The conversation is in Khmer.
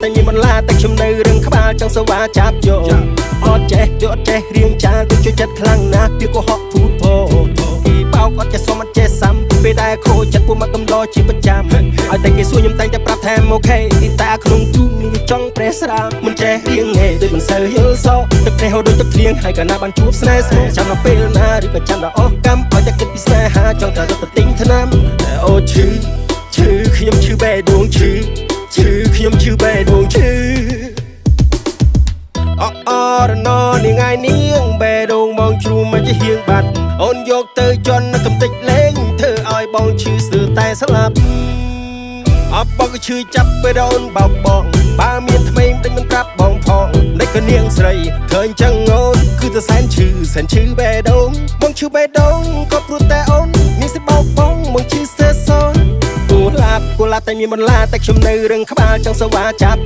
តែញីមិនឡាតែខ្ញុំនៅរឿងក្បាលចង់សវ៉ាចាប់យកអត់ចេះយកអត់ចេះរៀងចាលទៅជួយចិត្តខ្លាំងណាស់ពីកុហកភូតពោពីបោកអត់ចេះសមអត់ចេះសាំពេលដែលខូចចិត្តពួកមកកំដរជាប្រចាំឲ្យតែគេសួរខ្ញុំតែងតែប្រាប់ថាអូខេតែក្នុងទូនេះវាចង់ប្រេះស្រាមមិនចេះរៀងហេដូចមិនសូវយល់សោទឹកភ្នែកហូរដូចទឹកភ្លៀងហើយកាលណាបានជួបស្នេហ៍ស្មោះចាំដល់ពេលណាឬក៏ចាំដល់អស់កម្មឲ្យតែគិតពីស្នេហាចង់តែរត់ទៅទិញថ្នាំតែអូឈឺខ្ញុំឈឺបេះដូងឈឺខ្ញុំឈឺបេះដូងឈឺអរណោនាងឯនាងបេះដូងបងជ្រូមកជាហៀងបាត់អូនយកទៅជន់កំតិចលេងធ្វើឲ្យបងឈឺស្ទើរតែស្លាប់អបបងក៏ឈឺចាប់បេះដូងបោកបងបើមានថ្មីមិនមិនប្រាប់បងផងតែក៏នាងស្រីឃើញចឹងអូនគឺតែសែនឈឺបេះដូងបងឈឺបេះដូងក៏ព្រោះតែអូនមានសិបោកបងបងឈឺស្ទើរសនគូឡាបតែមានបន្លាតែខ្ញុំនៅរឿងក្បាលចង់សវ៉ាចាប់